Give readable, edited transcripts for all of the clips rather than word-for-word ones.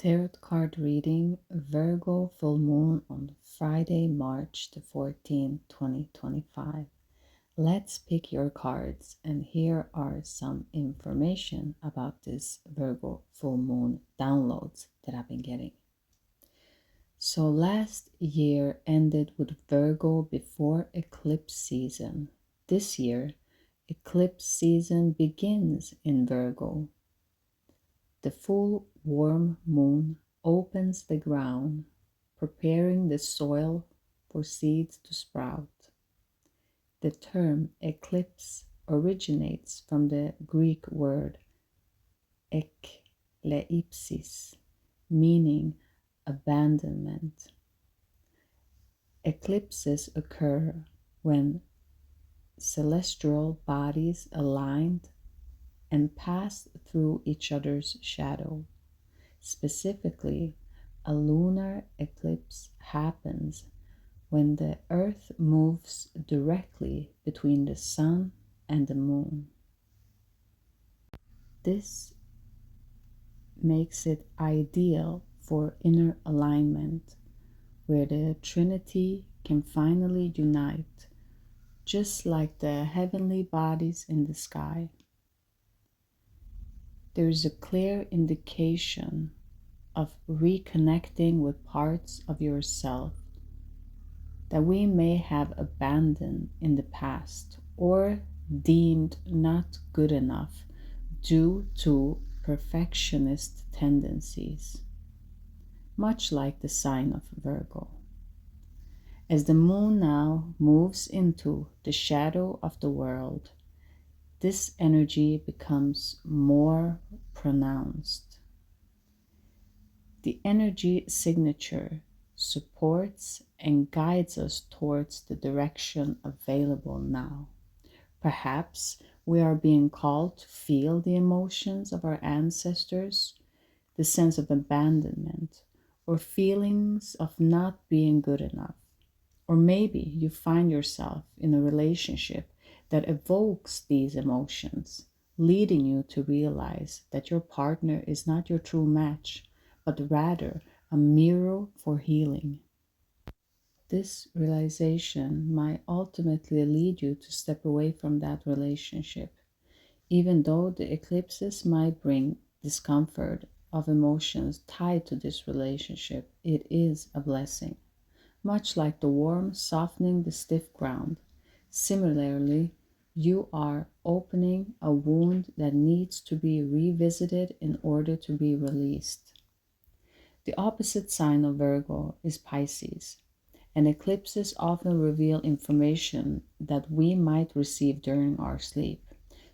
Tarot card reading, Virgo full moon on Friday, March the 14th, 2025. Let's pick your cards, and here are some information about this Virgo full moon downloads that I've been getting. So last year ended with Virgo before eclipse season. This year, eclipse season begins in Virgo. The full warm moon opens the ground, preparing the soil for seeds to sprout. The term eclipse originates from the Greek word ekleipsis, meaning abandonment. Eclipses occur when celestial bodies aligned and pass through each other's shadow. Specifically, a lunar eclipse happens when the Earth moves directly between the Sun and the Moon. This makes it ideal for inner alignment, where the Trinity can finally unite, just like the heavenly bodies in the sky. There is a clear indication of reconnecting with parts of yourself that we may have abandoned in the past or deemed not good enough due to perfectionist tendencies, much like the sign of Virgo. As the moon now moves into the shadow of the world, this energy becomes more pronounced. The energy signature supports and guides us towards the direction available now. Perhaps we are being called to feel the emotions of our ancestors, the sense of abandonment, or feelings of not being good enough. Or maybe you find yourself in a relationship that evokes these emotions, leading you to realize that your partner is not your true match, but rather a mirror for healing. This realization might ultimately lead you to step away from that relationship, even though the eclipses might bring discomfort of emotions tied to this relationship. It is a blessing, much like the warm softening the stiff ground. Similarly, you are opening a wound that needs to be revisited in order to be released. The opposite sign of Virgo is Pisces, and eclipses often reveal information that we might receive during our sleep.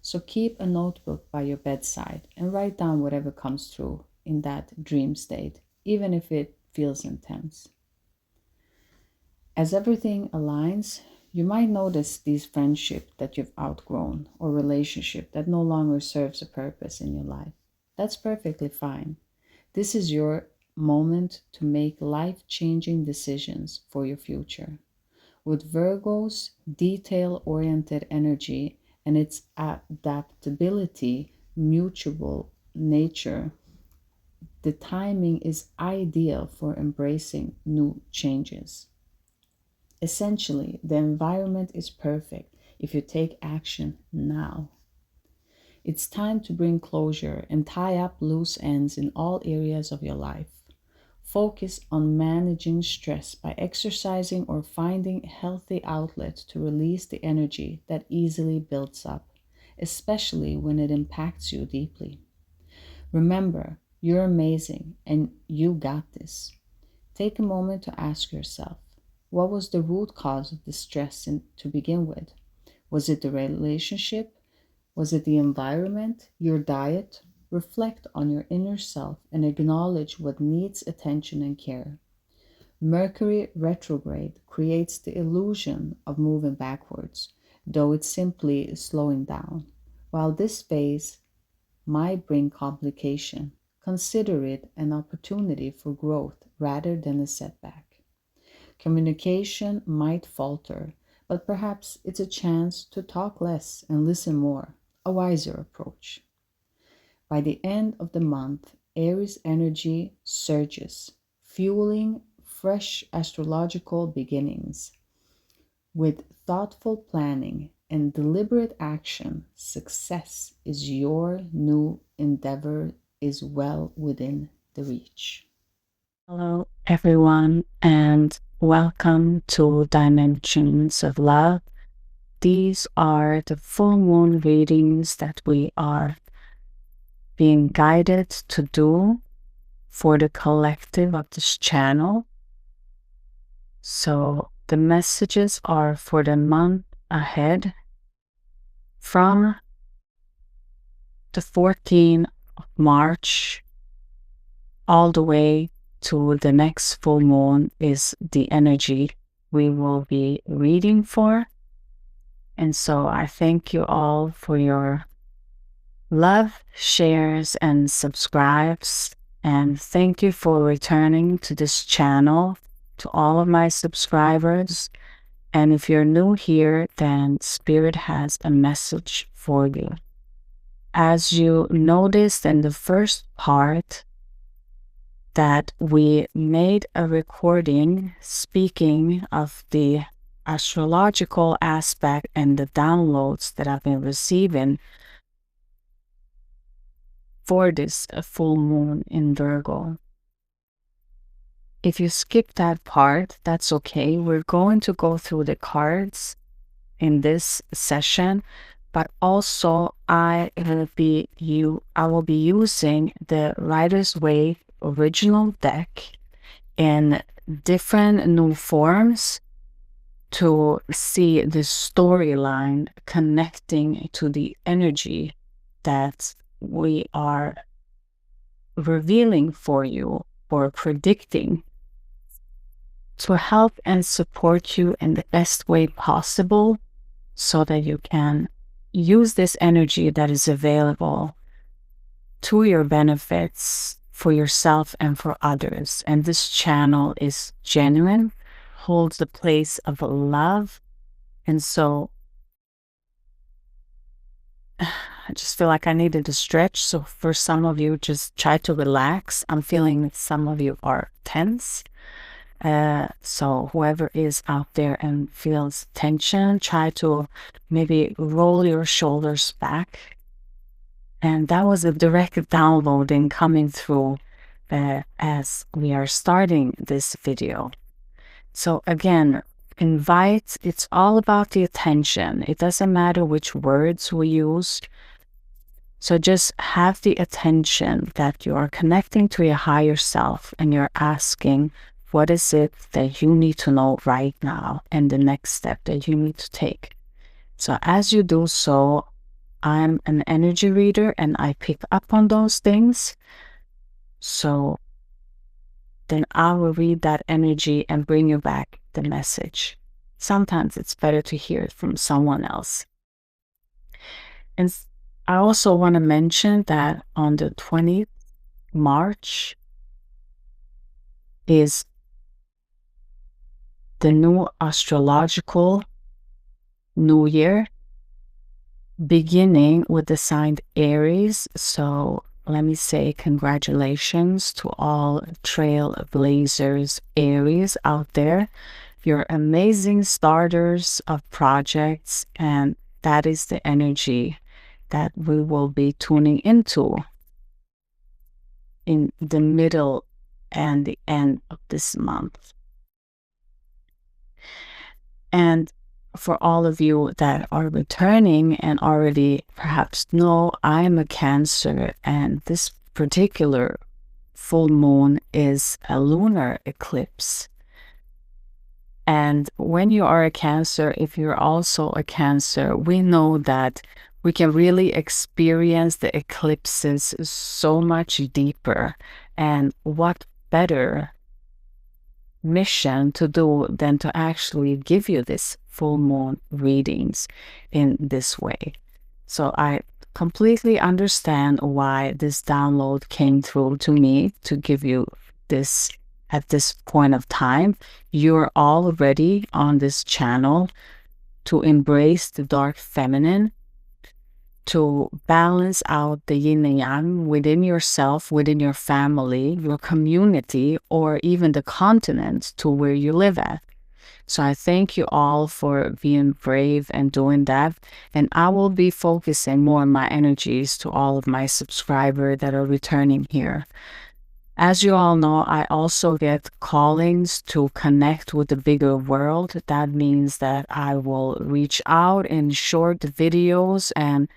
So keep a notebook by your bedside and write down whatever comes through in that dream state, even if it feels intense. As everything aligns, you might notice these friendships that you've outgrown or relationship that no longer serves a purpose in your life. That's perfectly fine. This is your moment to make life-changing decisions for your future. With Virgo's detail-oriented energy and its adaptability, mutual nature, the timing is ideal for embracing new changes. Essentially, the environment is perfect if you take action now. It's time to bring closure and tie up loose ends in all areas of your life. Focus on managing stress by exercising or finding healthy outlets to release the energy that easily builds up, especially when it impacts you deeply. Remember, you're amazing and you got this. Take a moment to ask yourself, what was the root cause of the stress to begin with? Was it the relationship? Was it the environment, your diet? Reflect on your inner self and acknowledge what needs attention and care. Mercury Retrograde creates the illusion of moving backwards, though it's simply slowing down. While this phase might bring complication, consider it an opportunity for growth rather than a setback. Communication might falter, but perhaps it's a chance to talk less and listen more, a wiser approach. By the end of the month, Aries energy surges, fueling fresh astrological beginnings. With thoughtful planning and deliberate action, success is your new endeavor is well within the reach. Hello, everyone, and welcome to Dimensions of Love. These are the full moon readings that we are being guided to do for the collective of this channel. So the messages are for the month ahead from the 14th of March all the way to the next full moon is the energy we will be reading for. And so I thank you all for your love, shares, and subscribes. And thank you for returning to this channel, to all of my subscribers. And if you're new here, then Spirit has a message for you. As you noticed in the first part, that we made a recording speaking of the astrological aspect and the downloads that I've been receiving for this full moon in Virgo. If you skip that part, that's okay. We're going to go through the cards in this session, but also I will be using the Rider's Way original deck in different new forms to see the storyline connecting to the energy that we are revealing for you or predicting, to help and support you in the best way possible so that you can use this energy that is available to your benefits for yourself and for others. And this channel is genuine, holds the place of love. And so I just feel like I needed to stretch. So for some of you, just try to relax. I'm feeling some of you are tense. So whoever is out there and feels tension, try to maybe roll your shoulders back. And that was a direct downloading coming through as we are starting this video. So again, it's all about the attention. It doesn't matter which words we use. So just have the attention that you are connecting to your higher self and you're asking, what is it that you need to know right now and the next step that you need to take? So as you do so, I'm an energy reader and I pick up on those things. So then I will read that energy and bring you back the message. Sometimes it's better to hear it from someone else. And I also want to mention that on the 20th March is the new astrological new year, beginning with the sign Aries. So let me say congratulations to all trailblazers Aries out there. You're amazing starters of projects, and that is the energy that we will be tuning into in the middle and the end of this month. And for all of you that are returning and already perhaps know, I am a Cancer, and this particular full moon is a lunar eclipse. And when you are a Cancer, if you're also a Cancer, we know that we can really experience the eclipses so much deeper. And what better mission to do than to actually give you this full moon readings in this way. So I completely understand why this download came through to me to give you this at this point of time. You're already on this channel to embrace the dark feminine, to balance out the yin and yang within yourself, within your family, your community, or even the continent to where you live at. So I thank you all for being brave and doing that. And I will be focusing more of my energies to all of my subscribers that are returning here. As you all know, I also get callings to connect with the bigger world. That means that I will reach out in short videos, and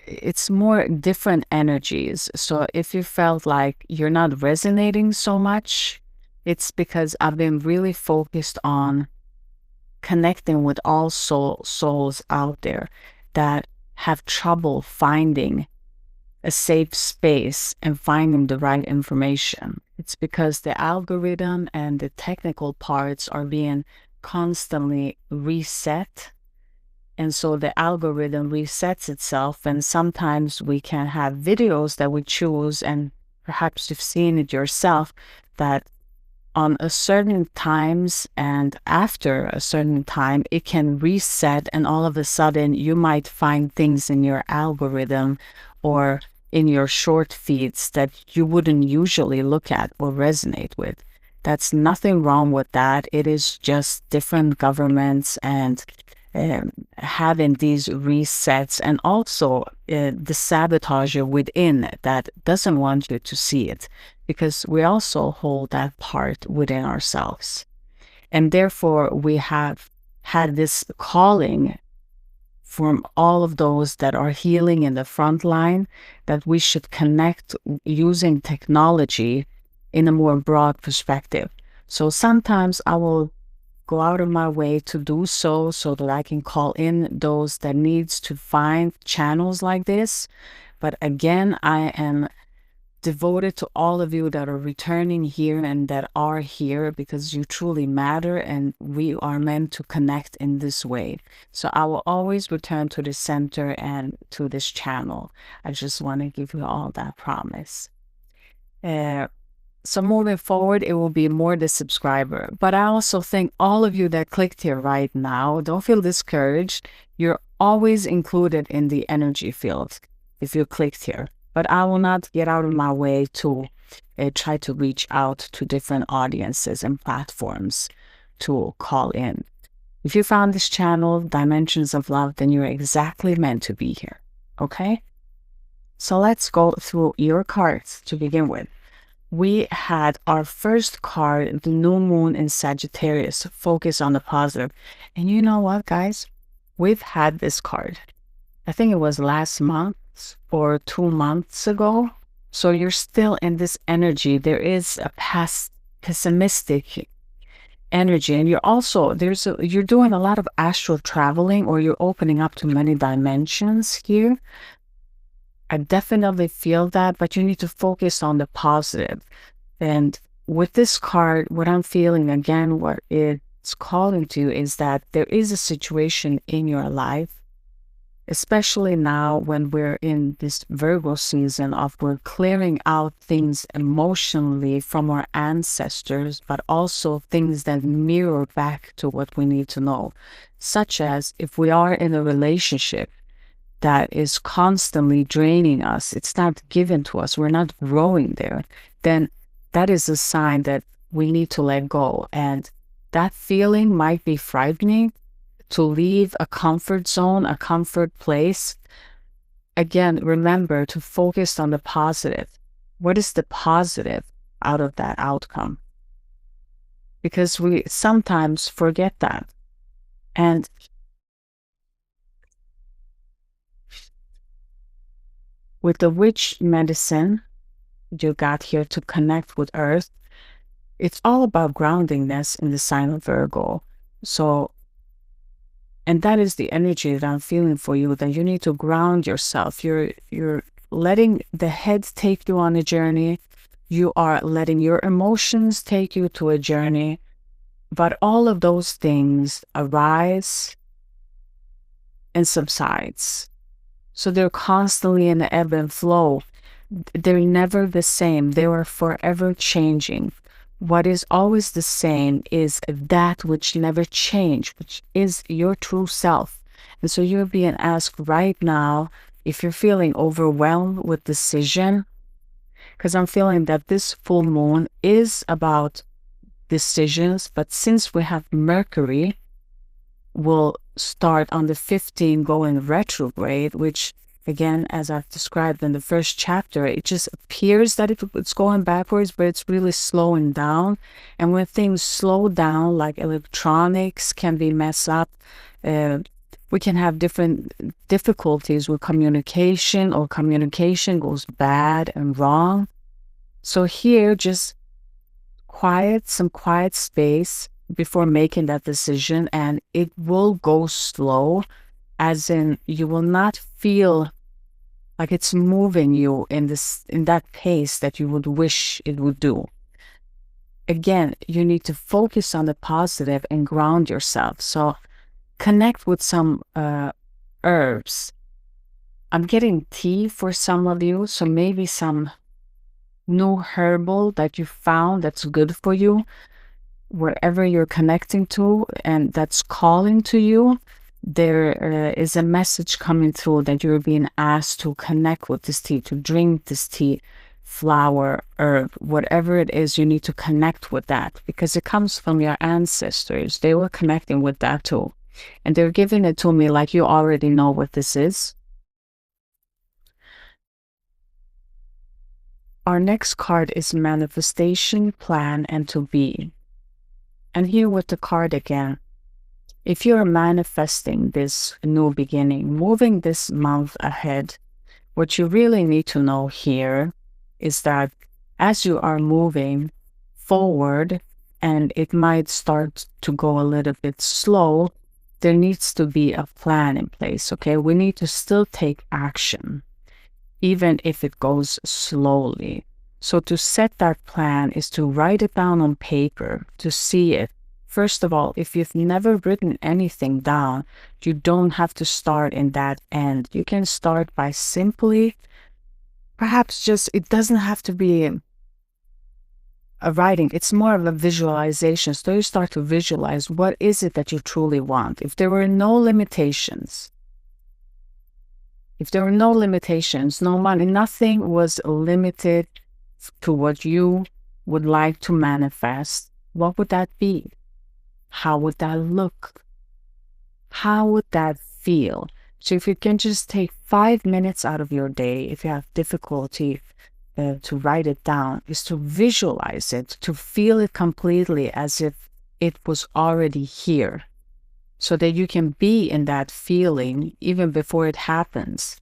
it's more different energies. So if you felt like you're not resonating so much, it's because I've been really focused on connecting with all souls out there that have trouble finding a safe space and finding the right information. It's because the algorithm and the technical parts are being constantly reset. And so the algorithm resets itself, and sometimes we can have videos that we choose, and perhaps you've seen it yourself, that on a certain times and after a certain time, it can reset, and all of a sudden you might find things in your algorithm or in your short feeds that you wouldn't usually look at or resonate with. That's nothing wrong with that. It is just different governments and having these resets, and also the sabotager within that doesn't want you to see it, because we also hold that part within ourselves. And therefore, we have had this calling from all of those that are healing in the front line, that we should connect using technology in a more broad perspective. So sometimes I will go out of my way to do so that I can call in those that needs to find channels like this. But again, I am devoted to all of you that are returning here and that are here, because you truly matter and we are meant to connect in this way. So I will always return to the center and to this channel. I just want to give you all that promise. So moving forward, it will be more the subscriber. But I also think all of you that clicked here right now, don't feel discouraged. You're always included in the energy field if you clicked here. But I will not get out of my way to try to reach out to different audiences and platforms to call in. If you found this channel, Dimensions of Love, then you're exactly meant to be here. Okay? So let's go through your cards to begin with. We had our first card, the new moon in Sagittarius, focus on the positive. And you know what, guys? We've had this card. I think it was last month or 2 months ago. So you're still in this energy. There is a past pessimistic energy, and you're also you're doing a lot of astral traveling, or you're opening up to many dimensions here. I definitely feel that, but you need to focus on the positive. And with this card, what I'm feeling again, what it's calling to is that there is a situation in your life, especially now when we're in this Virgo season of we're clearing out things emotionally from our ancestors, but also things that mirror back to what we need to know, such as if we are in a relationship that is constantly draining us, it's not given to us, we're not growing there, then that is a sign that we need to let go. And that feeling might be frightening, to leave a comfort zone, a comfort place. Again, remember to focus on the positive. What is the positive out of that outcome? Because we sometimes forget that. And with the witch medicine you got here to connect with Earth, it's all about groundingness in the sign of Virgo. So, and that is the energy that I'm feeling for you, that you need to ground yourself. You're letting the head take you on a journey. You are letting your emotions take you to a journey. But all of those things arise and subsides. So they're constantly in the ebb and flow. They're never the same. They are forever changing. What is always the same is that which never changes, which is your true self. And so you're being asked right now, if you're feeling overwhelmed with decision, because I'm feeling that this full moon is about decisions, but since we have Mercury will start on the 15th going retrograde, which again, as I've described in the first chapter, it just appears that it's going backwards, but it's really slowing down. And when things slow down, like electronics can be messed up, we can have different difficulties with communication, or communication goes bad and wrong. So here, just some quiet space before making that decision, and it will go slow, as in you will not feel like it's moving you in that pace that you would wish it would do. Again, you need to focus on the positive and ground yourself. So connect with some herbs. I'm getting tea for some of you, so maybe some new herbal that you found that's good for you, wherever you're connecting to and that's calling to you. There is a message coming through that you're being asked to connect with this tea, to drink this tea, flower, herb, whatever it is, you need to connect with that, because it comes from your ancestors. They were connecting with that too. And they're giving it to me like you already know what this is. Our next card is manifestation, plan, and to be. And here with the card again, if you're manifesting this new beginning, moving this month ahead, what you really need to know here is that as you are moving forward, and it might start to go a little bit slow, there needs to be a plan in place, okay? We need to still take action, even if it goes slowly. So to set that plan is to write it down on paper, to see it. First of all, if you've never written anything down, you don't have to start in that end. You can start by simply, perhaps just, it doesn't have to be a writing, it's more of a visualization. So you start to visualize, what is it that you truly want? If there were no limitations, no money, nothing was limited to what you would like to manifest, what would that be? How would that look? How would that feel? So if you can just take 5 minutes out of your day, if you have difficulty to write it down, is to visualize it, to feel it completely as if it was already here, so that you can be in that feeling even before it happens.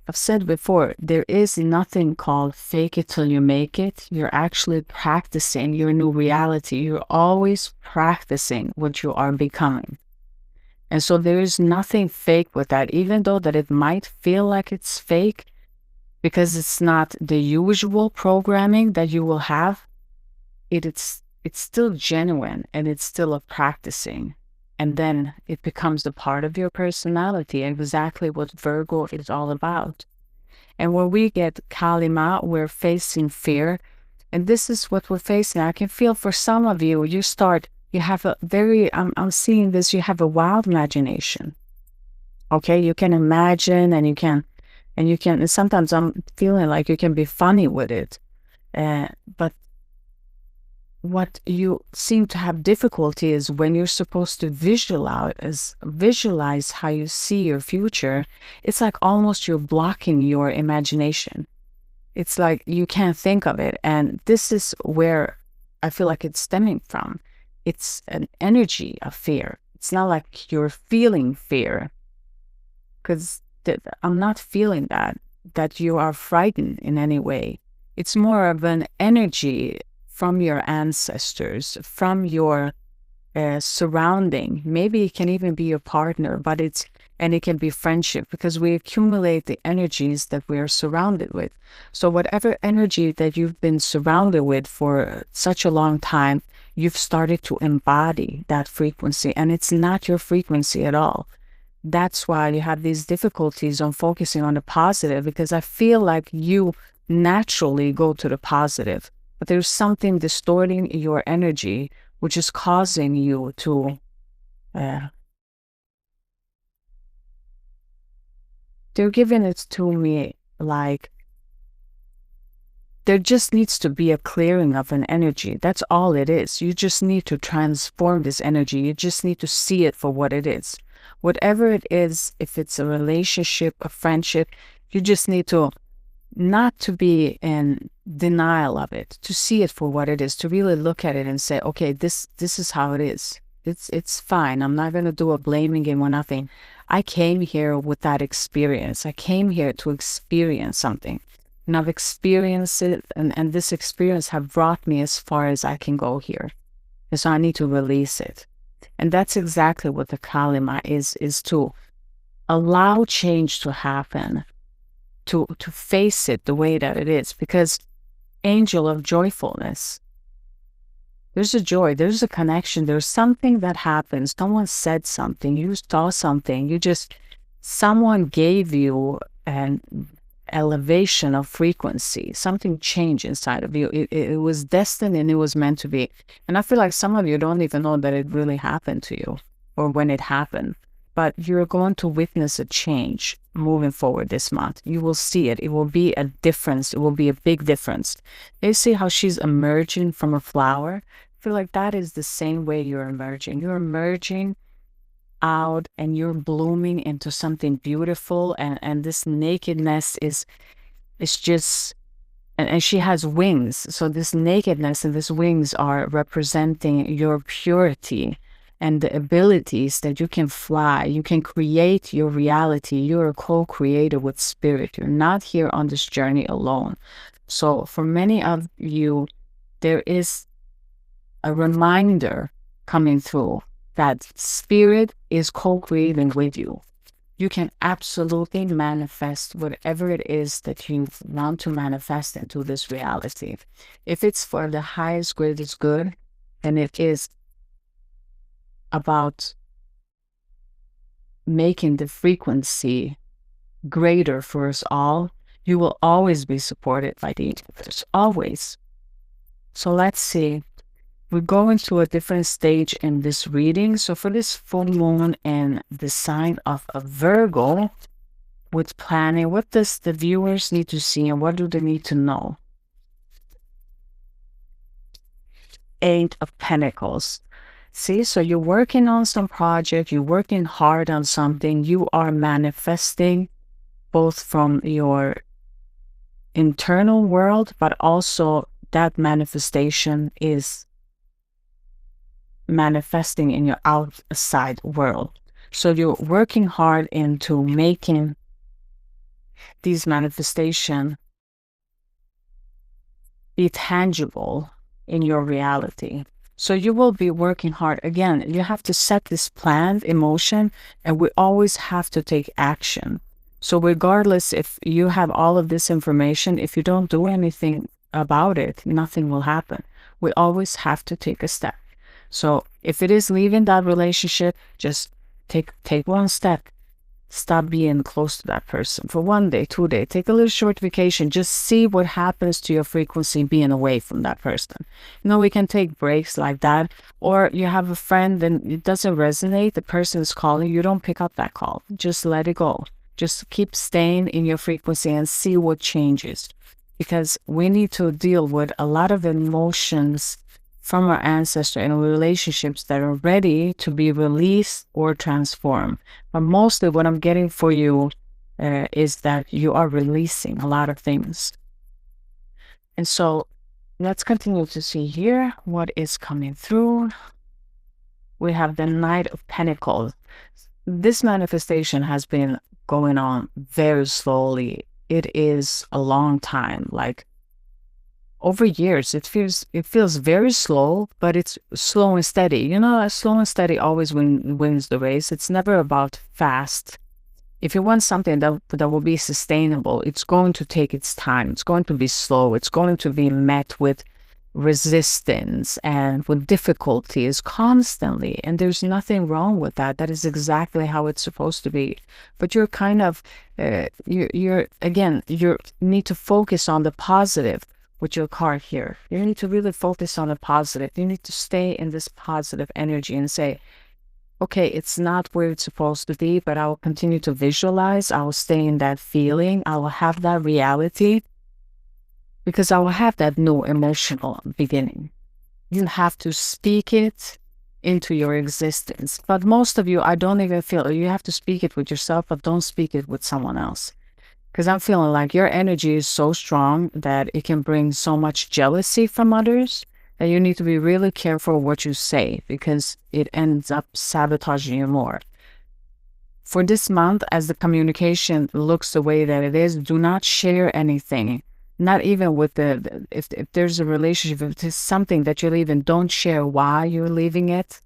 I've said before, there is nothing called fake it till you make it. You're actually practicing your new reality. You're always practicing what you are becoming. And so there is nothing fake with that, even though that it might feel like it's fake, because it's not the usual programming that you will have. It's still genuine, and it's still a practicing. And then it becomes a part of your personality, exactly what Virgo is all about. And when we get Kalima, we're facing fear. And this is what we're facing. I can feel for some of you, you have a very, I'm seeing this, you have a wild imagination. Okay, you can imagine, and sometimes I'm feeling like you can be funny with it. But what you seem to have difficulty is when you're supposed to visualize how you see your future. It's like almost you're blocking your imagination. It's like you can't think of it. And this is where I feel like it's stemming from. It's an energy of fear. It's not like you're feeling fear, because I'm not feeling that you are frightened in any way. It's more of an energy from your ancestors, from your surrounding. Maybe it can even be your partner, and it can be friendship, because we accumulate the energies that we are surrounded with. So whatever energy that you've been surrounded with for such a long time, you've started to embody that frequency, and it's not your frequency at all. That's why you have these difficulties on focusing on the positive, because I feel like you naturally go to the positive, but there's something distorting your energy, which is causing you to they're giving it to me like there just needs to be a clearing of an energy. That's all it is. You just need to transform this energy. You just need to see it for what it is. Whatever it is, if it's a relationship, a friendship, you just need to not to be in denial of it, to see it for what it is, to really look at it and say, okay, this is how it is. It's fine. I'm not going to do a blaming game or nothing. I came here with that experience. I came here to experience something. And I've experienced it, and this experience have brought me as far as I can go here. And so I need to release it. And that's exactly what the kalima is to allow change to happen, to face it the way that it is. Because angel of joyfulness, there's a joy, there's a connection, there's something that happens. Someone said something, you saw something, someone gave you an elevation of frequency, something changed inside of you. It was destined and it was meant to be. And I feel like some of you don't even know that it really happened to you or when it happened, but you're going to witness a change moving forward this month. You will see it. It will be a difference. It will be a big difference. You see how she's emerging from a flower? I feel like that is the same way you're emerging. You're emerging out and you're blooming into something beautiful, and this nakedness is just, and she has wings. So this nakedness and these wings are representing your purity and the abilities that you can fly. You can create your reality. You're a co-creator with spirit. You're not here on this journey alone. So for many of you, there is a reminder coming through that spirit is co-creating with you. You can absolutely manifest whatever it is that you want to manifest into this reality. If it's for the highest, greatest good, then it is about making the frequency greater for us all. You will always be supported by the universe, always. So let's see. We're going to a different stage in this reading. So for this full moon and the sign of a Virgo with planning, what does the viewers need to see and what do they need to know? Eight of Pentacles. See, so you're working on some project, you're working hard on something, you are manifesting both from your internal world, but also that manifestation is manifesting in your outside world. So you're working hard into making these manifestations be tangible in your reality. So you will be working hard. Again, you have to set this planned emotion, and we always have to take action. So regardless if you have all of this information, if you don't do anything about it, nothing will happen. We always have to take a step. So if it is leaving that relationship, just take one step. Stop being close to that person for 1 day, 2 days. Take a little short vacation. Just see what happens to your frequency being away from that person. You know, we can take breaks like that. Or you have a friend and it doesn't resonate. The person is calling. You don't pick up that call. Just let it go. Just keep staying in your frequency and see what changes. Because we need to deal with a lot of emotions from our ancestor and relationships that are ready to be released or transformed. But mostly what I'm getting for you is that you are releasing a lot of things. And so let's continue to see here what is coming through. We have the Knight of Pentacles. This manifestation has been going on very slowly. It is a long time, like over years. It feels very slow, but it's slow and steady. You know, slow and steady always wins the race. It's never about fast. If you want something that will be sustainable, it's going to take its time. It's going to be slow. It's going to be met with resistance and with difficulties constantly. And there's nothing wrong with that. That is exactly how it's supposed to be. But you're kind of, you need to focus on the positive. With your card here, you need to really focus on the positive. You need to stay in this positive energy and say, okay, it's not where it's supposed to be, but I will continue to visualize. I will stay in that feeling. I will have that reality because I will have that new emotional beginning. You have to speak it into your existence. But most of you, I don't even feel you have to speak it with yourself, but don't speak it with someone else. Because I'm feeling like your energy is so strong that it can bring so much jealousy from others that you need to be really careful what you say because it ends up sabotaging you more. For this month, as the communication looks the way that it is, do not share anything. Not even with if there's a relationship, if it's something that you're leaving, don't share why you're leaving it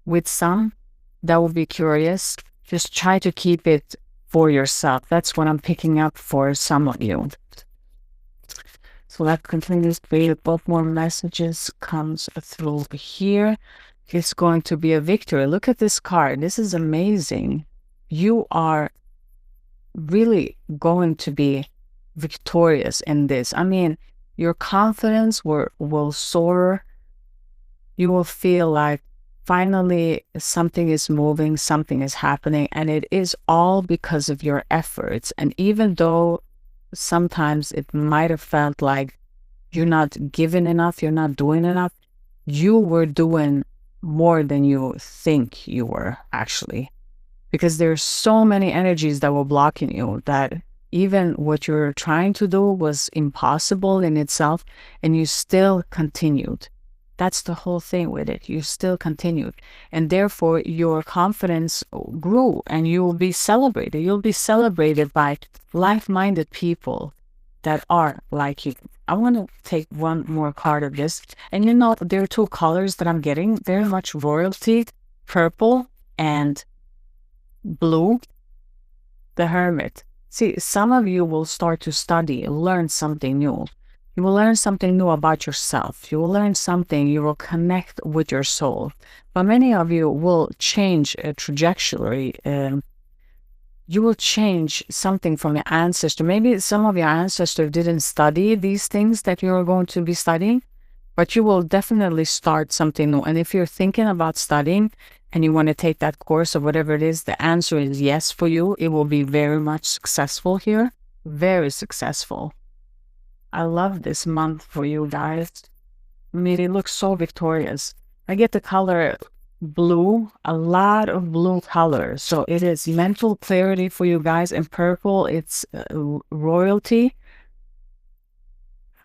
with some. That would be curious. Just try to keep it for yourself. That's what I'm picking up for some of you. So that continues to be both more messages comes through here. It's going to be a victory. Look at this card. This is amazing. You are really going to be victorious in this. I mean, your confidence will soar. You will feel like finally something is moving, something is happening, and it is all because of your efforts. And even though sometimes it might have felt like you're not giving enough, you're not doing enough, you were doing more than you think you were actually. Because there's so many energies that were blocking you that even what you're trying to do was impossible in itself, and you still continued. That's the whole thing with it. You still continued. And therefore, your confidence grew and you will be celebrated. You'll be celebrated by like-minded people that are like you. I want to take one more card of this. And you know, there are two colors that I'm getting very much royalty, purple and blue, the Hermit. See, some of you will start to study, learn something new. You will learn something new about yourself. You will learn something, you will connect with your soul. But many of you will change a trajectory. You will change something from your ancestor. Maybe some of your ancestors didn't study these things that you're going to be studying, but you will definitely start something new. And if you're thinking about studying and you want to take that course or whatever it is, the answer is yes for you. It will be very much successful here. Very successful. I love this month for you guys. I mean, it looks so victorious. I get the color blue, a lot of blue color. So it is mental clarity for you guys. And purple, it's royalty.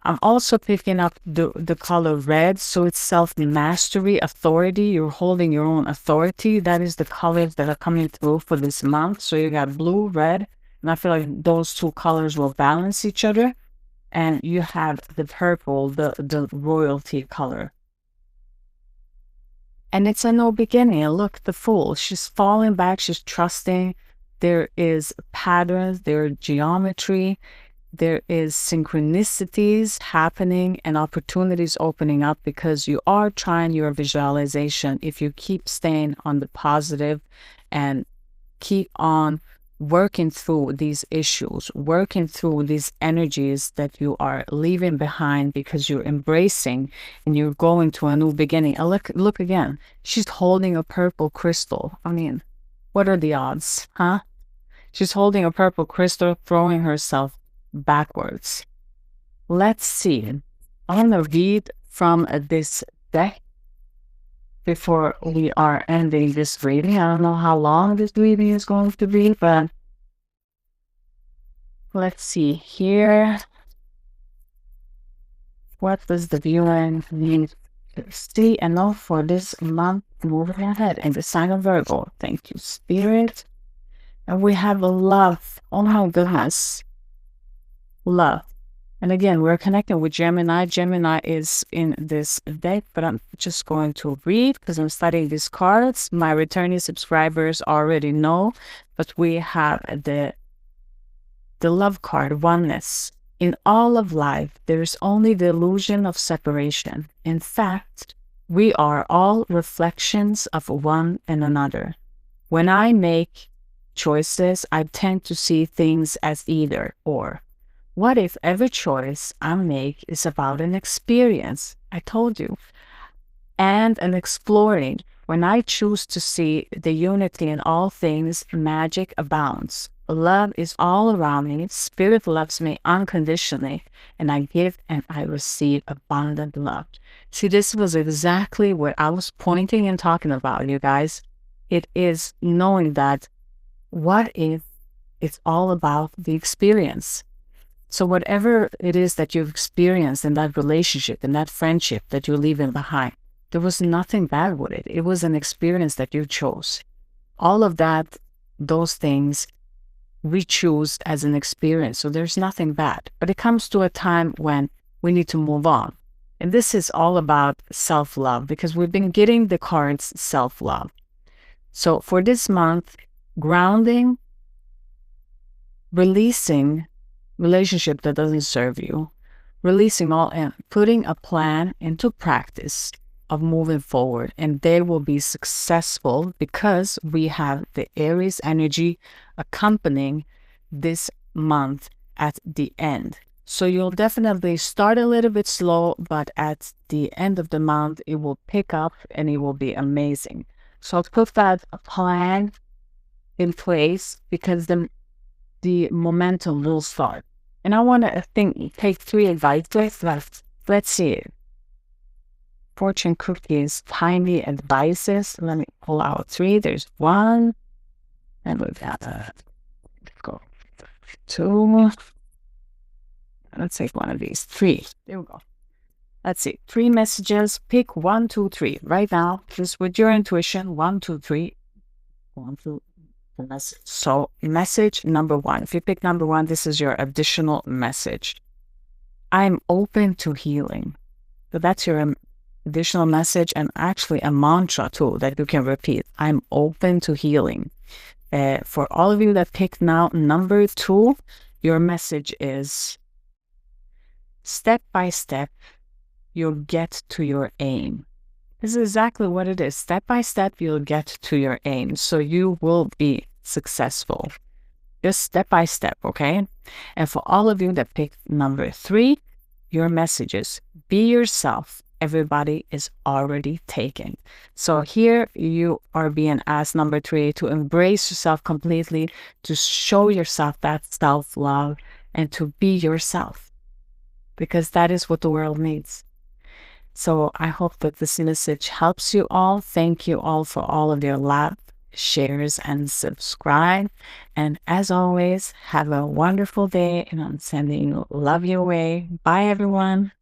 I'm also picking up the color red. So it's self-mastery, authority. You're holding your own authority. That is the colors that are coming through for this month. So you got blue, red. And I feel like those two colors will balance each other. And you have the purple, the royalty color. And it's a new beginning. Look, the Fool. She's falling back. She's trusting. There is patterns. There is geometry. There is synchronicities happening and opportunities opening up because you are trying your visualization. If you keep staying on the positive and keep on working through these issues, working through these energies that you are leaving behind because you're embracing and you're going to a new beginning. And look again, she's holding a purple crystal. I mean, what are the odds, huh? She's holding a purple crystal, throwing herself backwards. Let's see. I'm going to read from this deck before we are ending this reading. I don't know how long this reading is going to be, but let's see here. What does the viewing need to see and know for this month moving ahead in the sign of Virgo? Thank you, Spirit. And we have a love. Oh my goodness. Love. And again, we're connecting with Gemini. Gemini is in this deck, but I'm just going to read because I'm studying these cards. My returning subscribers already know, but we have the love card, oneness. In all of life, there is only the illusion of separation. In fact, we are all reflections of one and another. When I make choices, I tend to see things as either or. What if every choice I make is about an experience? I told you. And an exploring. When I choose to see the unity in all things, magic abounds. Love is all around me. Spirit loves me unconditionally, and I give and I receive abundant love. See, this was exactly what I was pointing and talking about, you guys. It is knowing that what if it's all about the experience? So whatever it is that you've experienced in that relationship, in that friendship that you're leaving behind, there was nothing bad with it. It was an experience that you chose. All of that, those things, we choose as an experience. So there's nothing bad. But it comes to a time when we need to move on. And this is all about self-love, because we've been getting the cards self-love. So for this month, grounding, releasing relationship that doesn't serve you, releasing all and putting a plan into practice of moving forward, and they will be successful because we have the Aries energy accompanying this month at the end. So you'll definitely start a little bit slow, but at the end of the month, it will pick up and it will be amazing. So put that plan in place, because the momentum will start. And I want to take 3 advices. Let's see. Fortune cookies, tiny advices. Let me pull out 3. There's 1. And we've got let's go 2. Let's take one of these. 3. There we go. Let's see. 3 messages. Pick 1, 2, 3. Right now, just with your intuition. 1, 2, 3. 1, 2. So message number 1. If you pick number 1, this is your additional message. I'm open to healing. So that's your additional message, and actually a mantra too that you can repeat. I'm open to healing. For all of you that picked now number 2, your message is step by step, you'll get to your aim. This is exactly what it is. Step by step, you'll get to your aim. So you will be successful. Just step by step, okay? And for all of you that picked number 3, your messages, be yourself. Everybody is already taken. So here you are being asked, number 3, to embrace yourself completely, to show yourself that self-love, and to be yourself, because that is what the world needs. So I hope that this message helps you all. Thank you all for all of your love, shares, and subscribe. And as always, have a wonderful day, and I'm sending love your way. Bye, everyone.